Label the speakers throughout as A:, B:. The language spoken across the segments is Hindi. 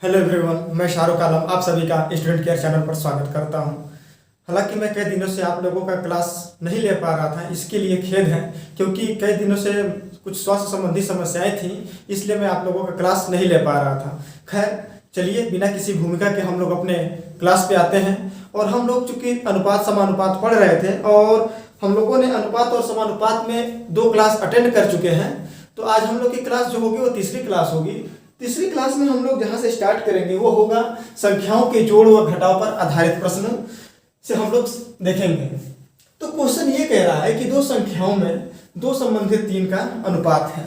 A: हेलो एवरीवन, मैं शाहरुख आलम आप सभी का स्टूडेंट केयर चैनल पर स्वागत करता हूं। हालांकि मैं कई दिनों से आप लोगों का क्लास नहीं ले पा रहा था, इसके लिए खेद है, क्योंकि कई दिनों से कुछ स्वास्थ्य संबंधी समस्याएं थी, इसलिए मैं आप लोगों का क्लास नहीं ले पा रहा था। खैर चलिए, बिना किसी भूमिका के हम लोग अपने क्लास पे आते हैं। और हम लोग चूंकि अनुपात समानुपात पढ़ रहे थे और हम लोगों ने अनुपात और समानुपात में 2 क्लास अटेंड कर चुके हैं, तो आज हम लोग की क्लास जो होगी वो तीसरी क्लास होगी। तीसरी क्लास में हम लोग जहां से स्टार्ट करेंगे वो होगा संख्याओं के जोड़ व घटाव पर आधारित प्रश्न से हम लोग देखेंगे। तो क्वेश्चन ये कह रहा है कि दो संख्याओं में 2 संबंधित 3 का अनुपात है।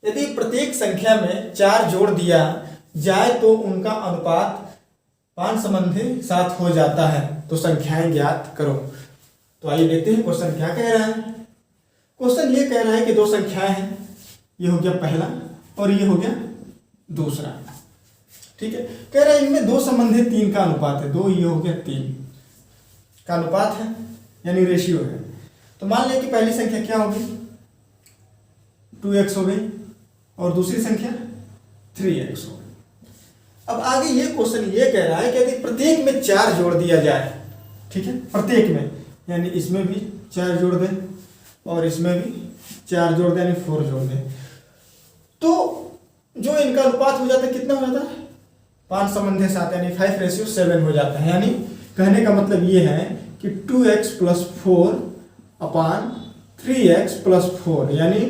A: यदि प्रत्येक संख्या में 4 जोड़ दिया जाए तो उनका अनुपात 5 संबंधित 7 हो जाता है, तो संख्याएं ज्ञात करो। तो आइए देखते हैं क्वेश्चन क्या कह रहा है। क्वेश्चन ये कह रहा है कि 2 संख्याएं हैं, ये हो गया पहला और ये हो गया दूसरा। ठीक है, कह रहा है इनमें 2 संबंधित 3 का अनुपात है। 2 ये हो गया 3 का अनुपात है, यानी रेशियो है। तो मान लें कि पहली संख्या क्या होगी, 2x हो गई और दूसरी संख्या 3x हो गई। अब आगे ये क्वेश्चन ये कह रहा है कि यदि प्रत्येक में 4 जोड़ दिया जाए, ठीक है, प्रत्येक में, यानी इसमें भी 4 जोड़ दें और इसमें भी 4 जोड़ दें, यानी 4 जोड़ दें, तो जो इनका अनुपात हो जाता है कितना हो जाता है, 5 संबंधित 7, यानी 5:7 हो जाता है। यानी कहने का मतलब ये है कि 2x + 4 अपान 3x + 4, यानी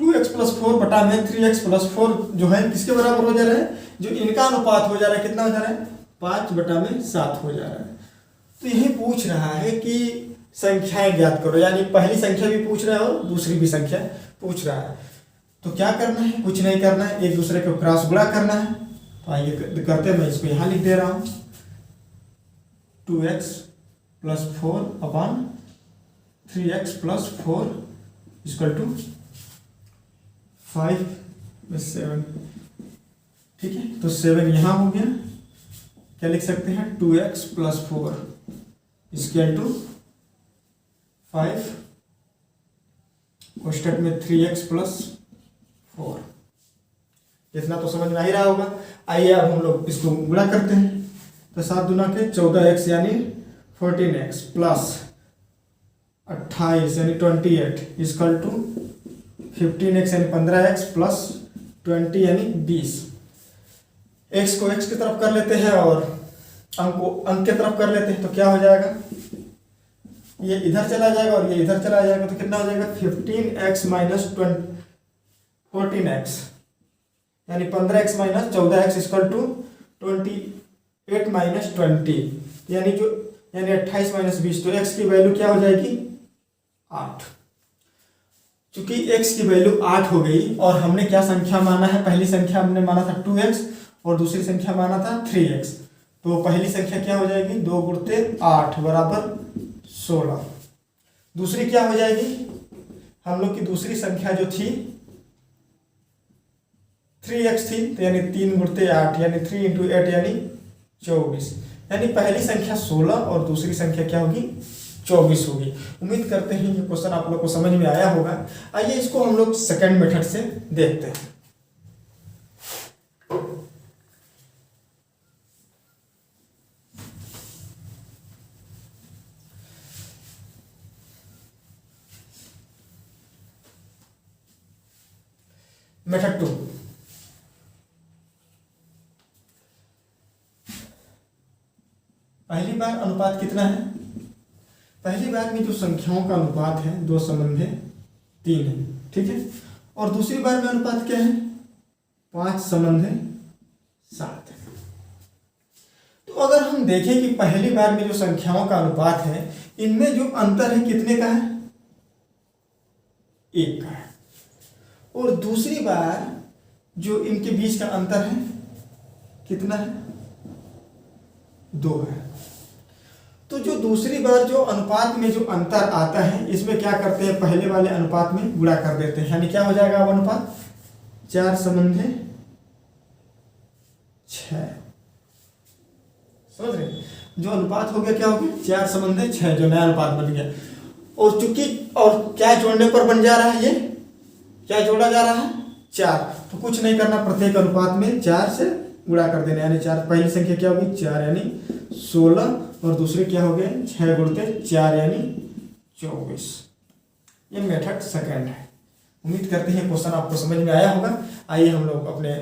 A: 2x + 4 बटा में 3x + 4 जो है किसके बराबर हो जा रहा है, जो इनका अनुपात हो जा रहा है कितना हो जा रहा है, 5/7 हो जा रहा है। तो यही पूछ रहा है कि संख्याएं ज्ञात करो, यानी पहली संख्या भी पूछ रहा है और दूसरी भी संख्या पूछ रहा है। तो क्या करना है, कुछ नहीं करना है, एक दूसरे को क्रॉस गुणा करना है। तो आइए करते हैं, मैं इसको यहां लिख दे रहा हूं, 2x + 4 अपान 3x + 4 = 5/7। ठीक है, तो 7 यहां हो गया, क्या लिख सकते हैं, 2x + 4 = 5 कोष्टक में 3x + 4। इतना तो समझ में आ ही रहा होगा। आइए अब हम लोग इसको गुणा करते हैं। तो 7 दूना के 14x यानी 14x प्लस 28 यानी 28 = 15x यानी 15x प्लस 20 यानी 20। x को x की तरफ कर लेते हैं और अंक को अंक की तरफ कर लेते हैं, तो क्या हो जाएगा, ये इधर चला जाएगा और ये इधर चला जाएगा, तो कितना हो जाएगा, 15x - 14x यानी 15x - 14x = 28 - 20, यानी 28 - 20। तो x की वैल्यू क्या हो जाएगी, 8। चूंकि x की वैल्यू 8 हो गई और हमने क्या संख्या माना है, पहली संख्या हमने माना था 2x और दूसरी संख्या माना था 3x। तो पहली संख्या क्या हो जाएगी, 2 × 8 = 16। दूसरी क्या हो जाएगी, हम लोग की दूसरी संख्या जो थी 3x थी, तो यानी 3 × 8 यानी 3 × 8 यानी 24। यानी पहली संख्या 16 और दूसरी संख्या क्या होगी, 24 होगी। उम्मीद करते हैं ये क्वेश्चन आप लोग को समझ में आया होगा। आइए इसको हम लोग सेकंड मेथड से देखते हैं। मेथड 2, पहली बार अनुपात कितना है, पहली बार में जो संख्याओं का अनुपात है 2 संबंधित 3 है, ठीक है, और दूसरी बार में अनुपात क्या है, 5 संबंधित 7 है। तो अगर हम देखें कि पहली बार में जो संख्याओं का अनुपात है, इनमें जो अंतर है कितने का है, 1 का है, और दूसरी बार जो इनके बीच का अंतर है कितना है, 2 है। तो जो दूसरी बार जो अनुपात में जो अंतर आता है, इसमें क्या करते हैं, पहले वाले अनुपात में गुणा कर देते हैं, यानी क्या हो जाएगा अब अनुपात, 4 संबंधित 6। समझ रहे, जो अनुपात हो गया क्या हो गया, 4 संबंधित 6, जो नया अनुपात बन गया। और चूंकि और क्या जोड़ने पर बन जा रहा है, ये क्या जोड़ा जा रहा है, 4। तो कुछ नहीं करना, प्रत्येक अनुपात में 4 से गुणा कर देना, यानी 4। पहली संख्या क्या होगी 4 यानी 16, और दूसरी क्या हो गया 6 गुणते 4 यानी 24। ये मेथड सेकंड है। उम्मीद करते हैं क्वेश्चन आपको समझ में आया होगा। आइए हम लोग अपने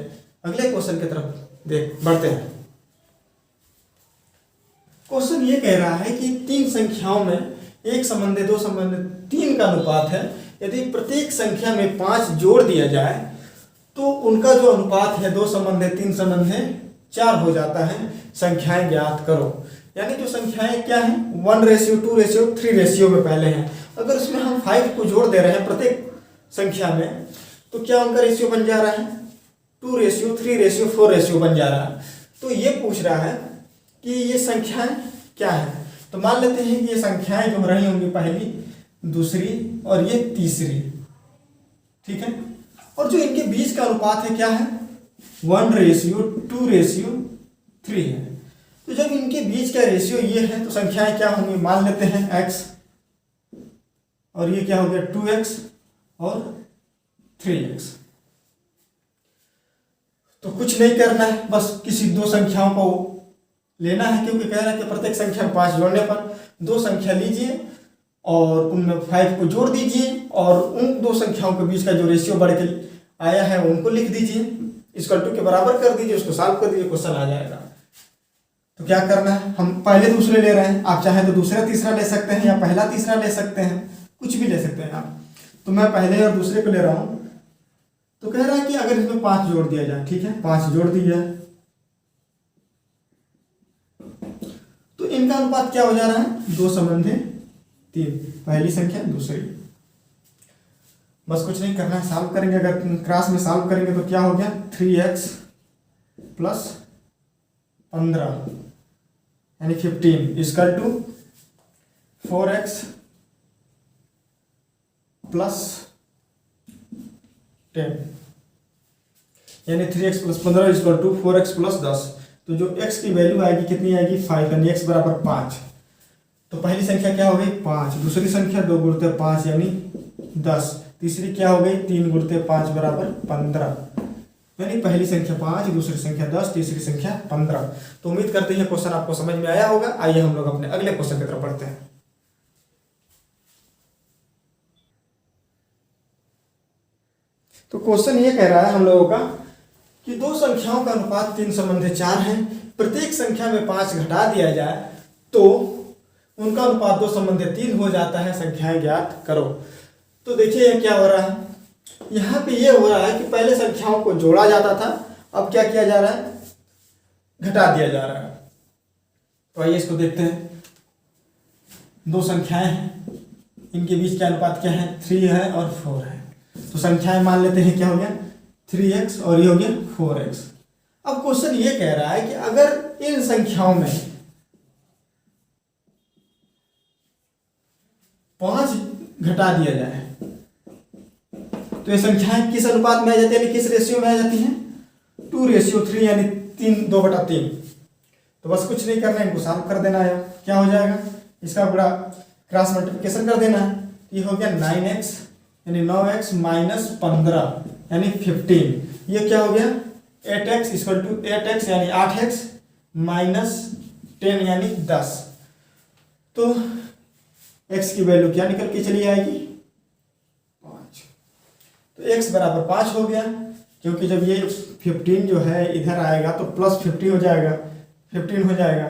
A: अगले क्वेश्चन की तरफ बढ़ते हैं। क्वेश्चन ये कह रहा है कि 3 संख्याओं में 1 संबंधी 2 संबंधी 3 का अनुपात है। यदि प्रत्येक संख्या में 5 जोड़ दिया जाए तो उनका जो अनुपात है 2 संबंधी 3 संबंधी 4 हो जाता है। संख्याएं ज्ञात करो। यानी जो संख्याएं क्या है 1:2:3 में पहले हैं। अगर उसमें हम 5 को जोड़ दे रहे हैं प्रत्येक संख्या में, तो क्या उनका रेशियो बन जा रहा है 2:3:4 बन जा रहा है। तो ये पूछ रहा है कि ये संख्याएं क्या है। तो मान लेते हैं कि ये संख्याएं जो रही होंगी पहली, दूसरी और ये तीसरी, ठीक है। और जो इनके बीच का अनुपात है क्या है 1:2:3 है। तो जब इनके बीच का रेशियो ये है तो संख्याएं क्या होंगी, मान लेते हैं x, और ये क्या हो गया 2x और 3x। तो कुछ नहीं करना है, बस किसी 2 संख्याओं को लेना है, क्योंकि कह रहा है कि प्रत्येक संख्या में 5 जोड़ने पर 2 संख्या लीजिए और उनमें 5 को जोड़ दीजिए, और उन 2 संख्याओं के बीच का जो रेशियो बढ़ के आया है उनको लिख दीजिए, इक्वल टू के बराबर कर दीजिए, उसको सॉल्व कर दीजिए, क्वेश्चन आ जाएगा। तो क्या करना है, हम पहले दूसरे ले रहे हैं, आप चाहे तो दूसरा तीसरा ले सकते हैं या पहला तीसरा ले सकते हैं, कुछ भी ले सकते हैं आप। तो मैं पहले और दूसरे को ले रहा हूं। तो कह रहा है कि अगर इसमें 5 जोड़ दिया जाए, ठीक है 5 जोड़ दिया, तो इनका अनुपात क्या हो जा रहा है 2 संबंधी 3, पहली संख्या दूसरी। बस कुछ नहीं करना है, सॉल्व करेंगे। अगर क्रॉस में सॉल्व करेंगे तो क्या हो गया 3x प्लस 15 यानी 15 इक्वल टू 4x प्लस 10 यानी 3x plus 15 equal to 4x plus 10। तो जो x की वैल्यू आएगी कितनी आएगी 5, यानी x बराबर 5। तो पहली संख्या क्या हो गई 5, दूसरी संख्या 2 गुणित 5 यानी 10, तीसरी क्या हो गई 3 गुणित 5 बराबर 15। यानी पहली संख्या 5, दूसरी संख्या 10, तीसरी संख्या 15। तो उम्मीद करते हैं क्वेश्चन आपको समझ में आया होगा। आइए हम लोग अपने अगले क्वेश्चन की तरफ बढ़ते हैं। तो क्वेश्चन ये कह रहा है हम लोगों का कि 2 संख्याओं का अनुपात 3 संबंधी 4 है। प्रत्येक संख्या में 5 घटा दिया जाए तो उनका अनुपात 2 संबंधी 3 हो जाता है। संख्याएं ज्ञात करो। तो देखिए ये क्या हो रहा है, यहाँ पे ये हो रहा है कि पहले संख्याओं को जोड़ा जाता था, अब क्या किया जा रहा है घटा दिया जा रहा है। तो आइए इसको देखते हैं। 2 संख्याएं हैं, इनके बीच का अनुपात क्या है 3 है और 4 है। तो संख्याएं मान लेते हैं क्या हो गया 3x और ये हो गया 4x। अब क्वेश्चन ये कह रहा है कि अगर इन संख्याओं में 5 घटा दिया जाए तो ये संख्याएं किस अनुपात में आ जाती है, यानी किस रेशियो में आ जाती हैं 2:3 यानी 3/2। तो बस कुछ नहीं करना है, इनको सॉल्व कर देना है। क्या हो जाएगा, इसका पूरा क्रॉस मल्टीप्लिकेशन कर देना है। ये हो गया 9x यानी 9x माइनस 15 यानी 15। ये क्या हो गया 8x इक्वल टू 8x यानी 8x माइनस 10 यानी 10। तो x की वैल्यू क्या निकल के चली आएगी 5। तो x बराबर 5 हो गया, क्योंकि जब ये 15 जो है इधर आएगा तो प्लस 50 हो जाएगा, 15 हो जाएगा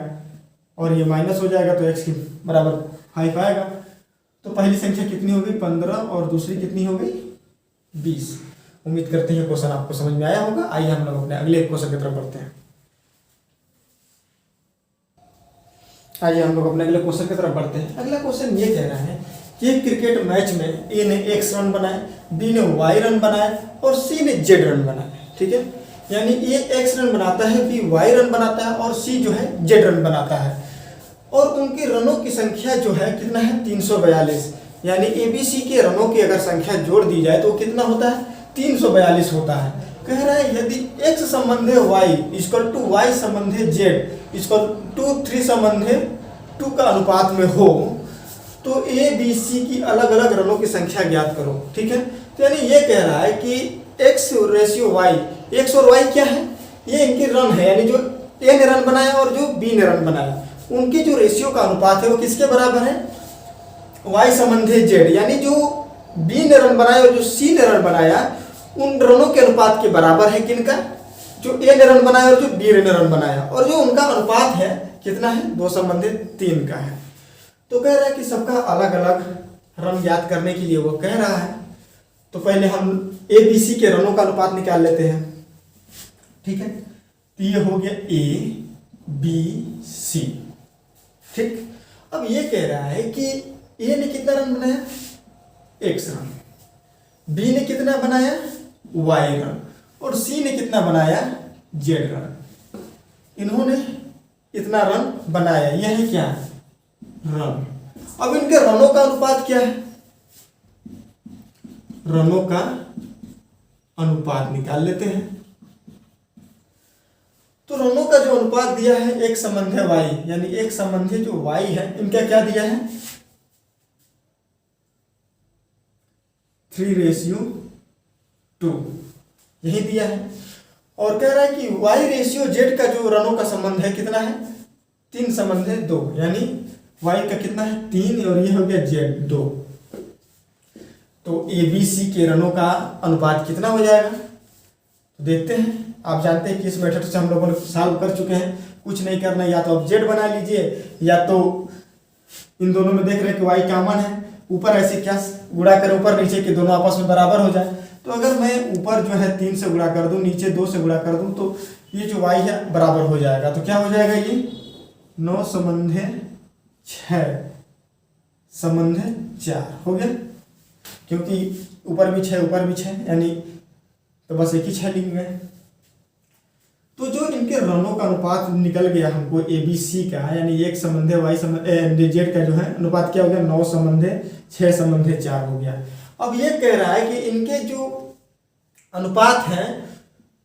A: और ये माइनस हो जाएगा, तो x की बराबर 5 आएगा। तो पहली संख्या कितनी हो गई 15 और दूसरी कितनी हो गई 20। उम्मीद करते हैं क्वेश्चन आपको समझ में आया होगा। आइए हम लोग अपने अगले क्वेश्चन की तरफ बढ़ते हैं। आइए हम लोग अपने अगले क्वेश्चन की तरफ बढ़ते हैं। अगला क्वेश्चन ये कह रहा है कि एक क्रिकेट मैच में ए ने x रन बनाए, बी ने y रन बनाए और सी ने z रन बनाए। ठीक है, यानी ए x रन बनाता है, बी y रन बनाता है और सी जो है z रन बनाता है। और उनके रनों की संख्या जो है कितना है 342। यानी ABC के रनों की अगर संख्या जोड़ दी जाए तो कितना होता है 342 होता है। कह रहा है यदि x संबंधे y इक्वल टू y संबंधे z इक्वल टू 3 संबंधे 2 का अनुपात में हो तो ABC की अलग अलग रनों की संख्या ज्ञात करो। ठीक है, तो यानी ये कह रहा है कि एक्स रेशियो वाई, एक्स और वाई क्या है, ये इनके रन है, यानी जो ए ने रन बनाया और जो बी ने रन बनाया, उनके जो रेशियो का अनुपात है वो किसके बराबर है, वाई संबंधी जेड, यानी जो बी ने रन बनाया और जो सी ने रन बनाया उन रनों के अनुपात के बराबर है किनका, जो ए ने रन बनाया और जो बी ने रन बनाया, और जो उनका अनुपात है कितना है, 2:3 का है। तो कह रहा है कि सबका अलग अलग रन ज्ञात करने के लिए वो कह रहा है। तो पहले हम ए बी सी के रनों का अनुपात निकाल लेते हैं, ठीक है। तो ये हो गया ए बी सी, ठीक। अब ये कह रहा है कि ए ने कितना रन बनाया, एक्स रन, बी ने कितना बनाया, वाई रन, और सी ने कितना बनाया, जेड रन। इन्होंने इतना रन बनाया, यह है क्या, रन। अब इनके रनों का अनुपात क्या है, रनों का अनुपात निकाल लेते हैं। तो रनों का जो अनुपात दिया है एक संबंध है वाई, यानी एक संबंध जो वाई है इनका क्या दिया है, 3:2, यही दिया है। और कह रहा है कि वाई रेशियो जेड का जो रनों का संबंध है कितना है, 3:2, यानी वाई का कितना है 3 और ये हो गया जेड 2। तो ए बी सी के रनों का अनुपात कितना हो जाएगा, तो देखते हैं। आप जानते हैं कि इस मेथड से हम लोगों ने सॉल्व कर चुके हैं, कुछ नहीं करना, या तो आप जेड बना लीजिए या तो इन दोनों में देख रहे हैं कि वाई कॉमन है, ऊपर ऐसे क्या गुणा करें ऊपर नीचे के दोनों आपस में बराबर हो जाए। तो अगर मैं ऊपर जो है 3 से गुणा कर दूं, नीचे 2 से गुणा कर दूं, तो ये जो वाई है बराबर हो जाएगा। तो क्या हो जाएगा, ये 9:6 हो गया, क्योंकि ऊपर भी 6 ऊपर भी 6, यानी तो बस एक ही 6 लिख गए। तो जो इनके रनों का अनुपात निकल गया हमको ए बी सी का, यानी एक संबंध वाई संबंध जेड का जो है अनुपात क्या हो गया, 9:6:4 हो गया। अब ये कह रहा है कि इनके जो अनुपात है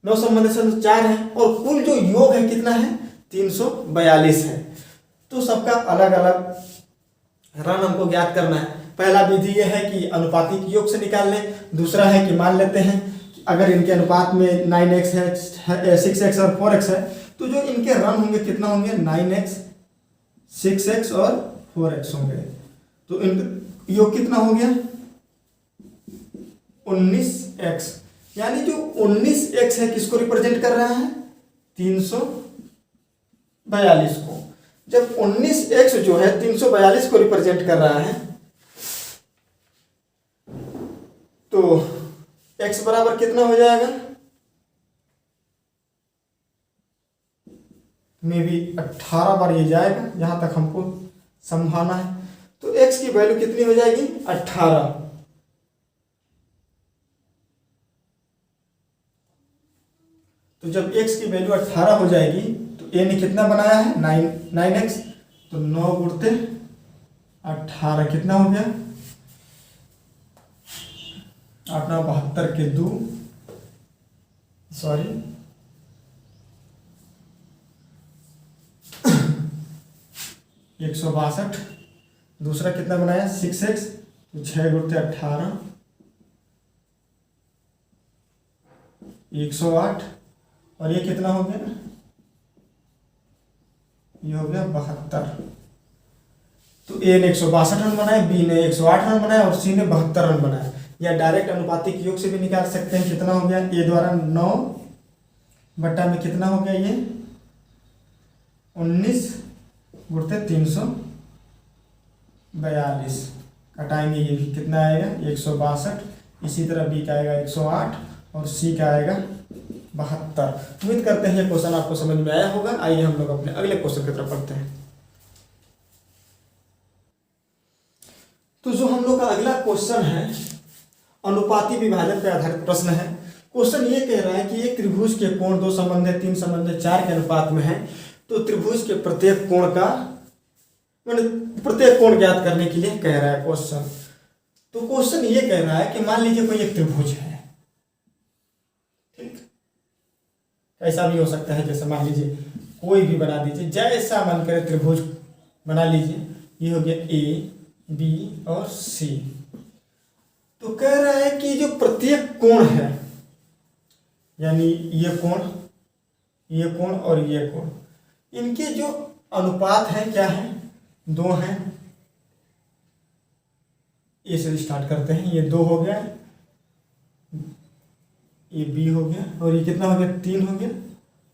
A: 9:4 है और कुल जो योग है कितना है, 342 है। तो सबका अलग अलग रन हमको ज्ञात करना है। पहला विधि यह है कि अनुपातिक योग से निकाल लें, दूसरा है कि मान लेते हैं कि अगर इनके अनुपात में 9x है, 6x और 4x है, तो जो इनके रन होंगे कितना होंगे, 9x 6x और 4x होंगे। तो इन योग कितना हो गया, 19x, यानी जो 19x है किसको रिप्रेजेंट कर रहा है, 342 को। जब 19x जो है 342 को रिप्रेजेंट कर रहा है, तो x बराबर कितना हो जाएगा, में भी 18 बार ये जाएगा, जहां तक हमको समझाना है। तो x की वैल्यू कितनी हो जाएगी, 18। तो जब x की वैल्यू 18 हो जाएगी तो a ने कितना बनाया है, 9x, तो 9 गुणते 18 कितना हो गया, 8 9 72 के 2, सॉरी 162। दूसरा कितना बनाया, 6x, तो 6 गुणते 18, 108, और ये कितना हो गया, ये हो गया 72। तो ए ने 162 रन बनाए, बी ने 108 रन बनाया और सी ने 72 रन बनाया। या डायरेक्ट अनुपातिक योग से भी निकाल सकते हैं। कितना हो गया, ए द्वारा 9 बट्टा में कितना हो गया, ये 19 गुणते 342, कटाएंगे ये भी कितना आएगा, 162। इसी तरह बी का आएगा 108 और सी का आएगा 72। उम्मीद करते हैं ये क्वेश्चन आपको समझ में आया होगा। आइए हम लोग अपने अगले क्वेश्चन की तरफ बढ़ते हैं। तो जो हम लोग का अगला क्वेश्चन है अनुपाती विभाजन पर आधारित प्रश्न है। क्वेश्चन ये कह रहा है कि एक त्रिभुज के कोण 2 संबंध 3 संबंध 4 के अनुपात में है, तो त्रिभुज के प्रत्येक कोण का प्रत्येक कोण ज्ञात करने के लिए कह रहा है क्वेश्चन। तो क्वेश्चन ये कह रहा है कि मान लीजिए कोई एक त्रिभुज है, ठीक, ऐसा भी हो सकता है, जैसे मान लीजिए कोई भी बना दीजिए, जैसा मन करे त्रिभुज बना लीजिए। ये हो गया ए बी और सी। तो कह रहा है कि जो प्रत्येक कोण है यानी ये कोण और ये कोण, इनके जो अनुपात है क्या है, 2 हैं। ए से स्टार्ट करते हैं, ये 2 हो गया, ये बी हो गया, और ये कितना हो गया, 3 हो गया,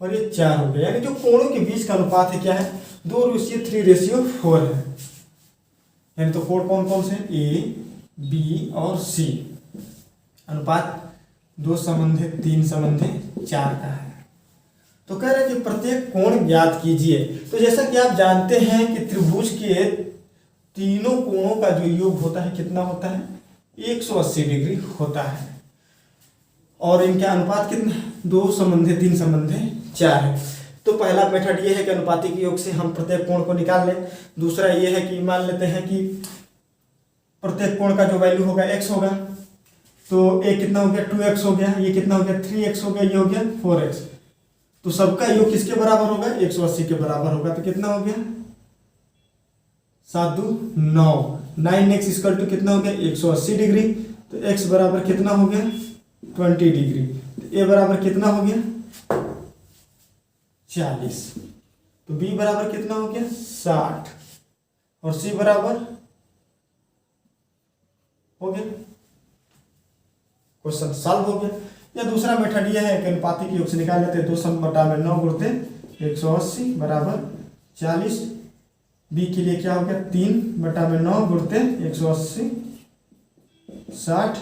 A: और ये 4 हो गया। यानी जो कोणों के बीच का अनुपात है क्या है, 2:3:4 है। यानी तो कोण कौन कौन से, ए बी और सी, अनुपात 2:3:4 का है। तो कह रहे हैं कि प्रत्येक कोण ज्ञात कीजिए। तो जैसा कि आप जानते हैं कि त्रिभुज के तीनों कोणों का जो योग होता है कितना होता है, 180 डिग्री होता है, और इनके अनुपात कितने, 2:3:4 है। तो पहला मेथड ये है कि अनुपातिक योग से हम प्रत्येक कोण को निकाल लें। दूसरा ये है कि मान लेते हैं कि प्रत्येक कोण का जो वैल्यू होगा x होगा, तो एक कितना हो गया, 2x हो गया, ये कितना हो गया, 3x हो गया, ये हो गया 4x। तो सबका योग किसके बराबर होगा, 180 के बराबर होगा। तो कितना हो गया, 7 2 9, 9x इक्वल टू कितना हो गया, 180 डिग्री। तो x बराबर कितना हो गया, 20 डिग्री। तो a बराबर कितना हो गया, 40। तो b बराबर कितना हो गया, 60, और c बराबर हो गया, क्वेश्चन सॉल्व हो गया। या दूसरा मेथड यह है कि अनुपातिक योग से निकाल लेते हैं, 2/9 गुणते 180 बराबर 40। बी के लिए क्या हो गया, 3/9 गुणते 180 60,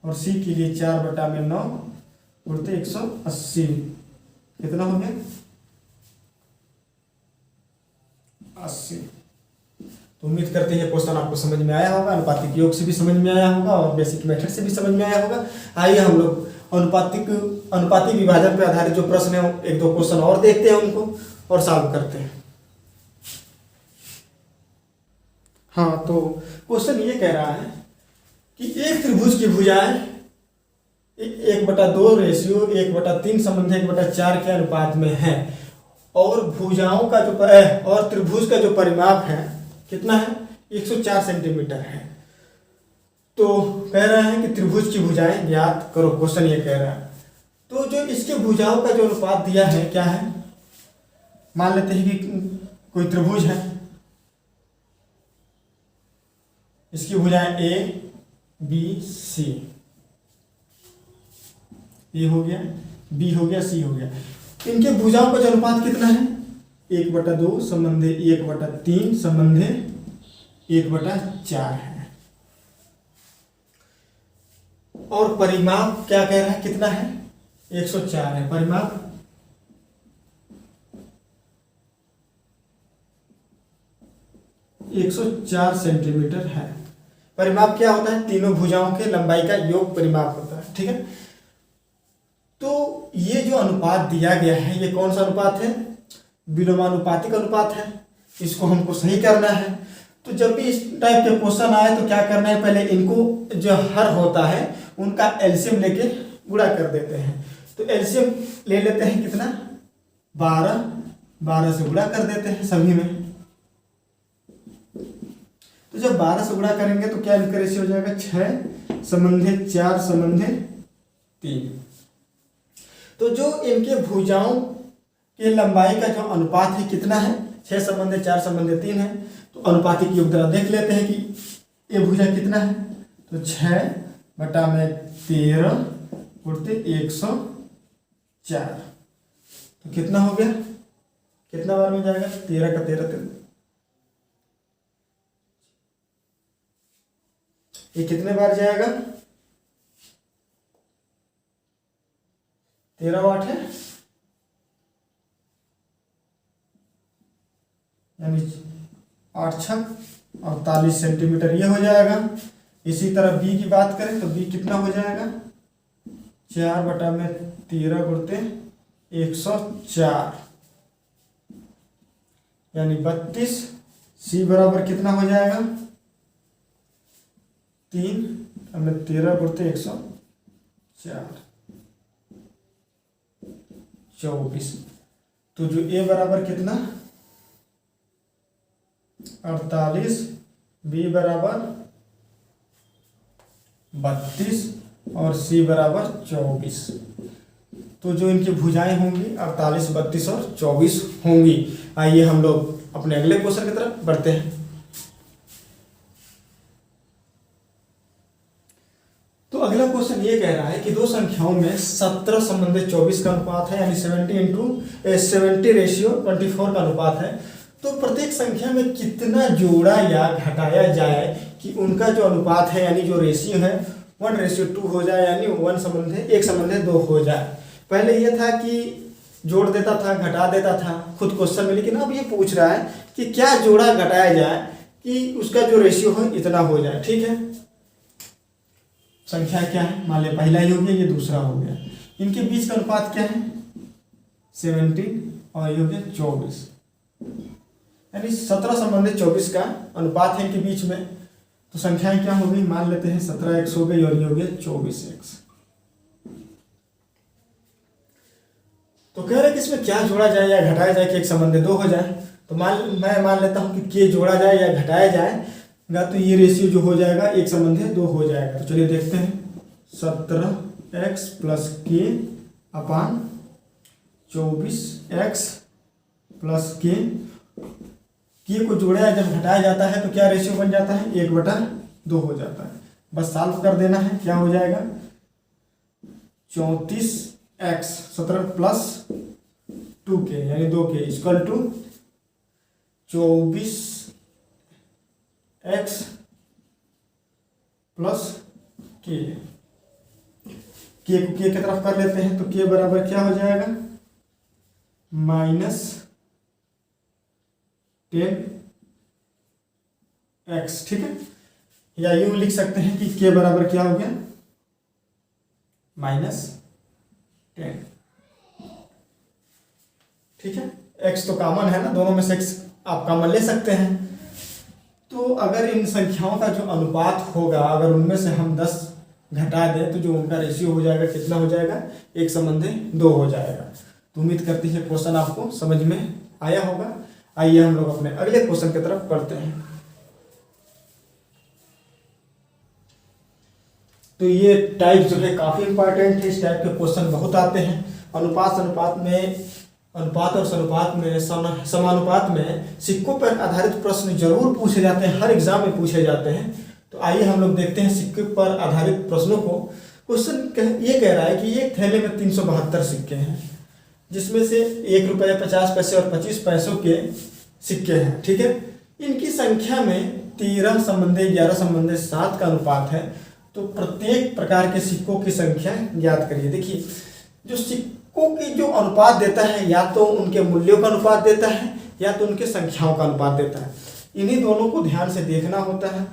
A: और सी के लिए 4/9 गुणते 180 कितना हो गया, 80। तो उम्मीद करते हैं क्वेश्चन आपको समझ में आया होगा, अनुपातिक योग से भी समझ में आया होगा और बेसिक मेथड से भी समझ में आया होगा। आइए हम लोग अनुपातिक विभाजन पर आधारित जो प्रश्न है 1-2 क्वेश्चन और देखते हैं उनको और सॉल्व करते हैं। हाँ, तो क्वेश्चन ये कह रहा है कि एक त्रिभुज की भुजाएं 1/2 रेशियो 1/3 संबंध 1/4 के अनुपात में है, और भुजाओं का जो और त्रिभुज का जो परिमाप है कितना है, 104 सेंटीमीटर है। तो कह रहे हैं कि त्रिभुज की भुजाएं ज्ञात करो, क्वेश्चन ये कह रहा है। तो जो इसके भुजाओं का जो अनुपात दिया है क्या है, मान लेते हैं कि कोई त्रिभुज है, इसकी भुजाएं ए बी सी, ए हो गया, बी हो गया, सी हो गया। इनके भुजाओं का जो अनुपात कितना है, 1/2 संबंधे 1/3 संबंधे 1/4 है। और परिमाप क्या कह रहा है, कितना है, 104 है परिमाप। एक 104 सेंटीमीटर है। परिमाप क्या होता है, तीनों भुजाओं के लंबाई का योग परिमाप होता है, ठीक है। तो ये जो अनुपात दिया गया है, ये कौन सा अनुपात है, विलोमानुपातिक अनुपात है। इसको हमको सही करना है। तो जब भी इस टाइप के क्वेश्चन आए तो क्या करना है, पहले इनको जो हर होता है उनका एलसीएम लेके गुणा कर देते हैं। तो एलसीएम ले लेते हैं कितना, 12 से गुणा कर देते हैं सभी में। तो जब 12 से गुणा करेंगे तो क्या इनका रेशियो हो जाएगा, 6 संबंधे 4 संबंधे 3। तो जो इनके भुजाओं के लंबाई का जो अनुपात है कितना है, 6 संबंधे 4 संबंधे 3 है। तो अनुपातिक योग द्वारा देख लेते हैं कि ये भुजा कितना है। तो 6/13 गुणते 104, तो कितना हो गया, कितना बार में जाएगा, 13 का 13, ये कितने बार जाएगा, 13 वाट है, यानी 8×6 48 सेंटीमीटर ये हो जाएगा। इसी तरह बी की बात करें तो बी कितना हो जाएगा, 4/13 गुणते 104 यानी 32। सी बराबर कितना हो जाएगा, 3/13 गुणते 104 24। तो जो ए बराबर कितना 48, बी बराबर 32 और सी बराबर 24। तो जो इनकी भुजाएं होंगी 48, 32 और 24 होंगी। आइए हम लोग अपने अगले क्वेश्चन की तरफ बढ़ते हैं। तो अगला क्वेश्चन ये कह रहा है कि दो संख्याओं में 17 संबंधित 24 का अनुपात है, यानी 70:24 का अनुपात है। तो प्रत्येक संख्या में कितना जोड़ा या घटाया जाए कि उनका जो अनुपात है यानी जो रेशियो है 1:2 हो जाए, यानी 1:1 हो जाए। पहले ये था कि जोड़ देता था, घटा देता था खुद क्वेश्चन में, लेकिन अब ये पूछ रहा है कि क्या जोड़ा घटाया जाए कि उसका जो रेशियो हो इतना हो जाए। ठीक है, संख्या क्या है, मान लिया पहला ही हो गया, ये दूसरा हो गया, इनके बीच का अनुपात क्या है 17 और ये हो गया 24, यानी 17 संबंधित 24 का अनुपात है इनके बीच में। तो संख्याएं क्या हो गई, मान लेते हैं 17x हो गई और ये हो गया 24x। तो कह रहे कि इसमें क्या जोड़ा जाए या घटाया जाए कि एक संबंधित 2 हो जाए। तो मैं मान लेता हूं कि के जोड़ा जाए या घटाया जाएगा तो ये रेशियो जो हो जाएगा 1:2 हो जाएगा। तो चलिए देखते हैं, 17x प्लस के अपान 24x प्लस के को जोड़ा या जब घटाया जाता है तो क्या रेशियो बन जाता है 1/2 हो जाता है। बस सॉल्व कर देना है, क्या हो जाएगा 34x 17 प्लस 2k यानी 2k equal to 24x plus के को के की तरफ कर लेते हैं तो के बराबर क्या हो जाएगा -10x। ठीक है, या यूं लिख सकते हैं कि के बराबर क्या हो गया -10। ठीक है, x तो कॉमन है ना, दोनों में से x आप कॉमन ले सकते हैं। तो अगर इन संख्याओं का जो अनुपात होगा, अगर उनमें से हम 10 घटा दें तो जो उनका रेशियो हो जाएगा कितना हो जाएगा 1:2 हो जाएगा। तो उम्मीद करती है क्वेश्चन आपको समझ में आया होगा। आइए हम लोग अपने अगले क्वेश्चन की तरफ बढ़ते हैं। तो ये टाइप जो है काफी इंपॉर्टेंट है, इस टाइप के क्वेश्चन बहुत आते हैं। अनुपात और समानुपात में समानुपात में सिक्कों पर आधारित प्रश्न जरूर पूछे जाते हैं, हर एग्जाम में पूछे जाते हैं। तो आइए हम लोग देखते हैं सिक्के पर आधारित प्रश्नों को। क्वेश्चन ये कह रहा है कि एक थैले में 372 सिक्के हैं, जिसमें से 1 रुपये 50 पैसे और 25 पैसों के सिक्के हैं। ठीक है, इनकी संख्या में 13 संबंधी 11 संबंधी 7 का अनुपात है। तो प्रत्येक प्रकार के सिक्कों की संख्या ज्ञात करिए। देखिए, जो सिक्कों की जो अनुपात देता है या तो उनके मूल्यों का अनुपात देता है या तो उनके संख्याओं का अनुपात देता है, इन्हीं दोनों को ध्यान से देखना होता है।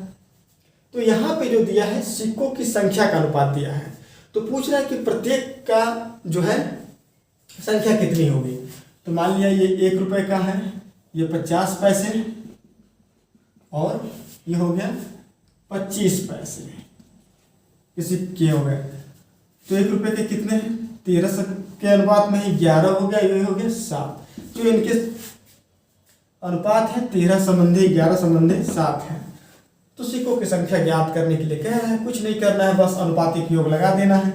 A: तो यहाँ पे जो दिया है सिक्कों की संख्या का अनुपात दिया है, तो पूछ रहा है कि प्रत्येक का जो है संख्या कितनी होगी। तो मान लिया ये 1 रुपये का है, ये 50 पैसे और ये हो गया 25 पैसे के सिक्के हो गए। तो 1 रुपये के कितने हैं 13 के अनुपात में ही 11 हो गया, ये हो गया 7। तो इनके अनुपात है 13 संबंधी 11 संबंधी 7 है। तो सिक्कों की संख्या ज्ञात करने के लिए कह रहा है, कुछ नहीं करना है, बस अनुपातिक योग लगा देना है।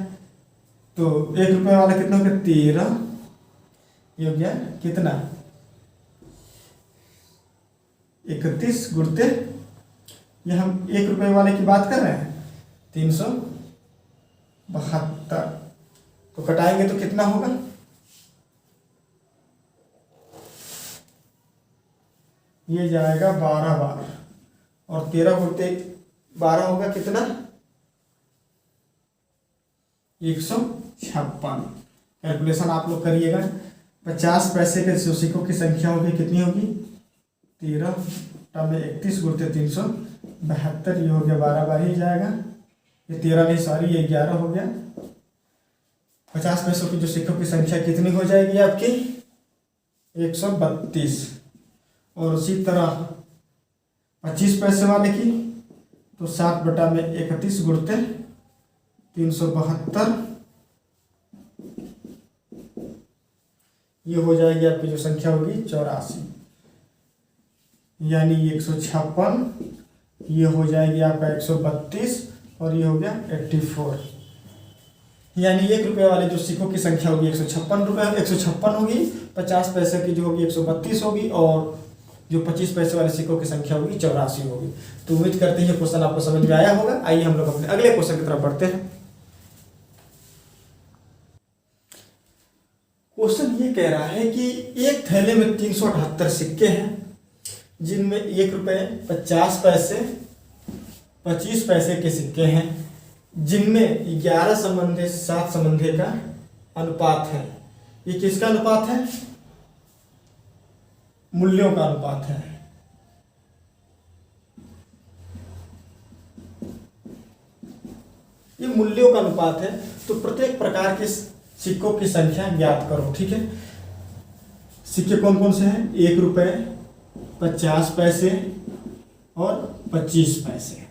A: तो 1 रुपये वाला कितना हो गया 13, ये हो गया कितना 31 गुणते, ये हम 1 रुपये वाले की बात कर रहे हैं 372। तो कटाएंगे तो कितना होगा ये जाएगा 12 बार और 13 गुणते 12 होगा कितना 156। कैलकुलेशन आप लोग करिएगा। 50 पैसे के जो सिक्कों की संख्या होगी कितनी होगी 13 में 31 गुणते 372, ये हो गया 12 बार ही जाएगा। ये 13 नहीं सॉरी ये 11 हो गया। 50 पैसों की जो सिक्कों की संख्या कितनी हो जाएगी आपकी 132। और उसी तरह 25 पैसे वाले की तो 7 में 31 गुणते 372, ये हो जाएगी आपकी जो संख्या होगी 84, यानी 156, ये हो जाएगी आपका 132 और ये हो गया 84। यानी 1 रुपये वाले जो सिक्कों की संख्या होगी 156 होगी, 50 पैसे की जो होगी 132 होगी, और जो 25 पैसे वाले सिक्कों की संख्या होगी 84 होगी। तो उम्मीद करते हैं क्वेश्चन आपको समझ में आया होगा। आइए हम लोग अपने अगले क्वेश्चन की तरफ बढ़ते हैं। क्वेश्चन ये कह रहा है कि एक थैले में 378 सिक्के हैं, जिनमें 1 रुपये 50 पैसे 25 पैसे के सिक्के हैं, जिनमें 11 संबंधे 7 संबंधे का अनुपात है। ये किसका अनुपात है? मूल्यों का अनुपात है। ये मूल्यों का अनुपात है। तो प्रत्येक प्रकार के सिक्कों की संख्या ज्ञात करो। ठीक है, सिक्के कौन कौन से हैं? 1 रुपये 50 पैसे और 25 पैसे।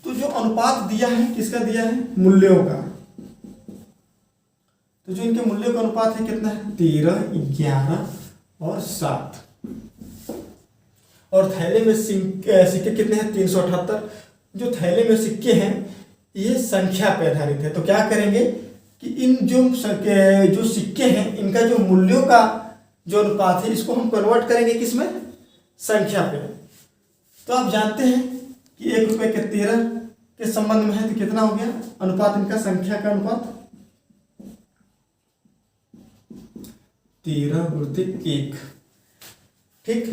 A: तो जो अनुपात दिया है किसका दिया है? मूल्यों का। तो जो इनके मूल्यों का अनुपात है कितना है? 13, 11 और 7। और थैले में सिक्के कितने हैं? 378। जो थैले में सिक्के हैं ये संख्या पे आधारित है। तो क्या करेंगे कि इन जो सिक्के हैं इनका जो मूल्यों का जो अनुपात है इसको हम कन्वर्ट करेंगे किसमें? संख्या पे। तो आप जानते हैं कि 1 रुपये के 13 के संबंध में है तो कितना हो गया अनुपात इनका? संख्या का अनुपात 13/1। ठीक।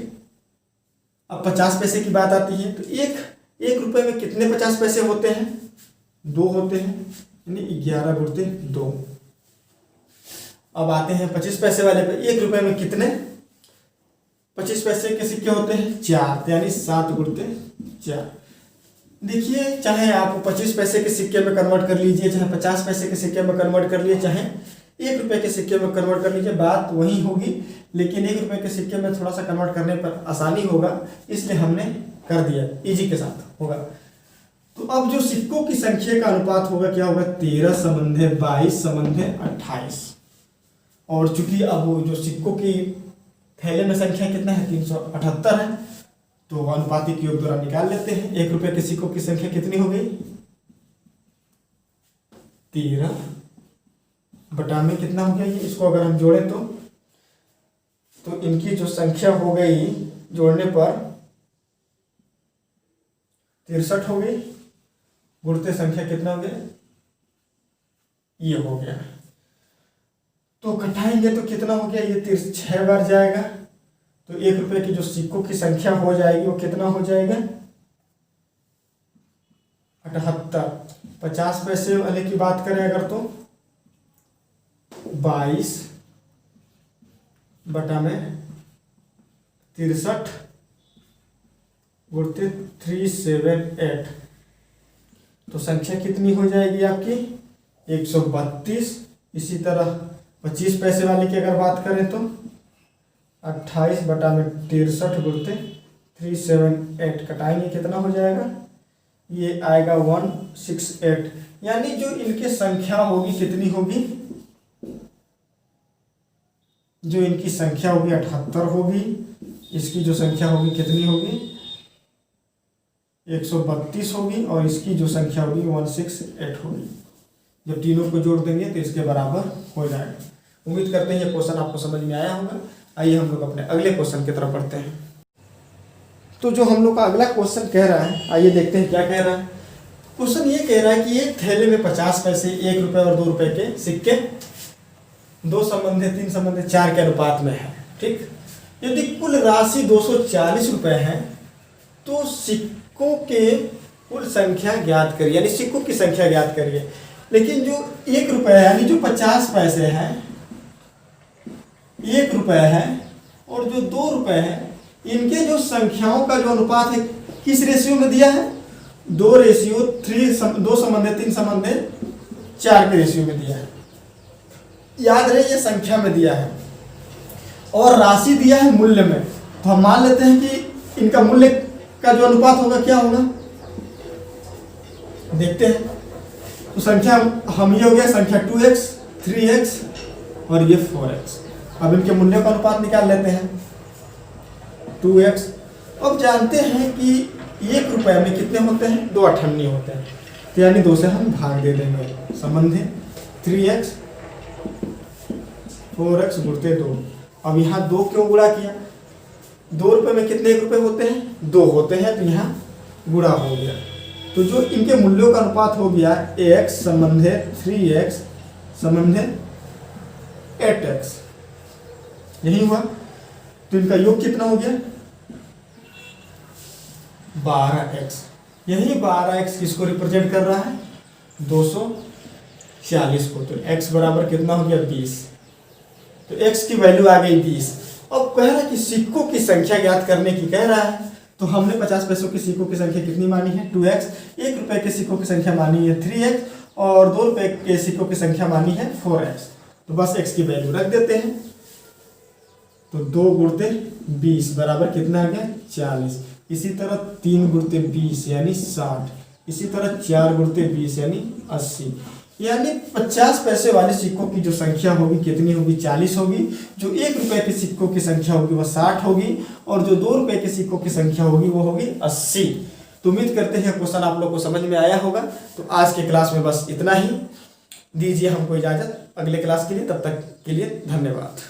A: अब 50 पैसे की बात आती है। तो एक रुपए में कितने 50 पैसे होते हैं? 2 होते हैं, यानी 11/2। अब आते हैं 25 पैसे वाले पे। 1 रुपए में कितने 25 पैसे के सिक्के होते हैं? 4, यानी 7/4। देखिए, चाहे आप 25 पैसे के सिक्के में कन्वर्ट कर लीजिए, चाहे 50 पैसे के सिक्के में कन्वर्ट कर लीजिए, चाहे 1 रुपये के सिक्के में कन्वर्ट कर लीजिए, बात वही होगी। लेकिन 1 रुपये के सिक्के में थोड़ा सा कन्वर्ट करने पर आसानी होगा, इसलिए हमने कर दिया, इजी के साथ होगा। तो अब जो सिक्कों की संख्या का अनुपात होगा क्या होगा? 13 संबंधे 22 संबंधे 28। और चूंकि अब जो सिक्कों की थैले में संख्या कितना है? 378 है। तो अनुपातिक योग द्वारा निकाल लेते हैं। 1 रुपये के सिक्कों की संख्या कितनी हो गई? 13 बटा में कितना हो गया? ये इसको अगर हम जोड़ें तो इनकी जो संख्या हो गई जोड़ने पर 63 हो गई। गुणते संख्या कितना हो गया? ये हो गया। तो घटाएंगे तो कितना हो गया? ये 6 बार जाएगा। तो 1 रुपये की जो सिक्कों की संख्या हो जाएगी वो कितना हो जाएगा? 78। 50 पैसे वाले की बात करें अगर तो 22 बटा में 63 गुणित 378। तो संख्या कितनी हो जाएगी आपकी? 132। इसी तरह 25 पैसे वाले की अगर बात करें तो 28 बटा में 63 गुणित 378 कटाएंगे कितना हो जाएगा? ये आएगा 168। यानी जो इनकी संख्या होगी कितनी होगी? जो इनकी संख्या होगी 78 होगी। इसकी जो संख्या होगी कितनी होगी? 132 होगी। और इसकी जो संख्या होगी 168 होगी। जब तीनों को जोड़ देंगे तो इसके बराबर हो जाएगा। उम्मीद करते हैं ये क्वेश्चन आपको समझ में आया होगा। आइए हम लोग अपने अगले क्वेश्चन की तरफ बढ़ते हैं। तो जो हम लोग का अगला क्वेश्चन कह रहा है, आइए देखते हैं क्या कह रहा है। क्वेश्चन ये कह रहा है कि एक थैले में 50 पैसे 1 रुपये और 2 रुपये के सिक्के 2 संबंधे 3 संबंधे 4 के अनुपात में है। ठीक। यदि कुल राशि 240 रुपये है तो सिक्कों के कुल संख्या ज्ञात करिए, यानी सिक्कों की संख्या ज्ञात करिए। लेकिन जो 1 रुपये है यानी जो 50 पैसे हैं 1 रुपये है और जो 2 रुपये है, इनके जो संख्याओं का जो अनुपात है किस रेशियो में दिया है? 2:3, 2 संबंधे 3 संबंधे 4 के रेशियो में दिया है। याद रहे ये संख्या में दिया है और राशि दिया है मूल्य में। तो हम मान लेते हैं कि इनका मूल्य का जो अनुपात होगा क्या होगा, देखते हैं। तो संख्या हम ये हो गया संख्या 2x 3x और ये 4x। अब इनके मूल्यों का अनुपात निकाल लेते हैं 2x। अब जानते हैं कि 1 रुपये में कितने होते हैं? 2 अठन्नी होते हैं। तो यानी 2 से हम भाग दे देंगे। संबंध है 3x 4x गुणते 2। अब यहाँ 2 क्यों गुणा किया? 2 रुपये में कितने रुपये होते हैं? 2 होते हैं, तो यहाँ गुणा हो गया। तो जो इनके मूल्यों का अनुपात हो गया x संबंध है 3x संबंध है 8x, यही हुआ। तो इनका योग कितना हो गया? 12x। यही 12x किसको रिप्रेजेंट कर रहा है? 240 को। तो x बराबर कितना हो गया? 20। तो x की वैल्यू आ गई 20। अब कह रहा है कि सिक्कों की संख्या ज्ञात करने की कह रहा है। तो हमने 50 पैसों के सिक्कों की संख्या कितनी मानी है? 2x। 1 रुपए के सिक्कों की संख्या मानी है 3x और 2 रुपए के सिक्कों की संख्या मानी है 4x। तो बस x की वैल्यू रख देते हैं। तो 2 गुणते 20 बराबर कितना आ गया? 40। इसी तरह 3 गुणते 20 यानी 60। इसी तरह 4 गुणते 20 यानी 80। यानी 50 पैसे वाले सिक्कों की जो संख्या होगी कितनी होगी? 40 होगी। जो 1 रुपए के सिक्कों की संख्या होगी वह 60 होगी और जो 2 रुपए के सिक्कों की संख्या होगी वो होगी 80। तो उम्मीद करते हैं क्वेश्चन आप लोग को समझ में आया होगा। तो आज के क्लास में बस इतना ही। दीजिए हमको इजाजत अगले क्लास के लिए, तब तक के लिए धन्यवाद।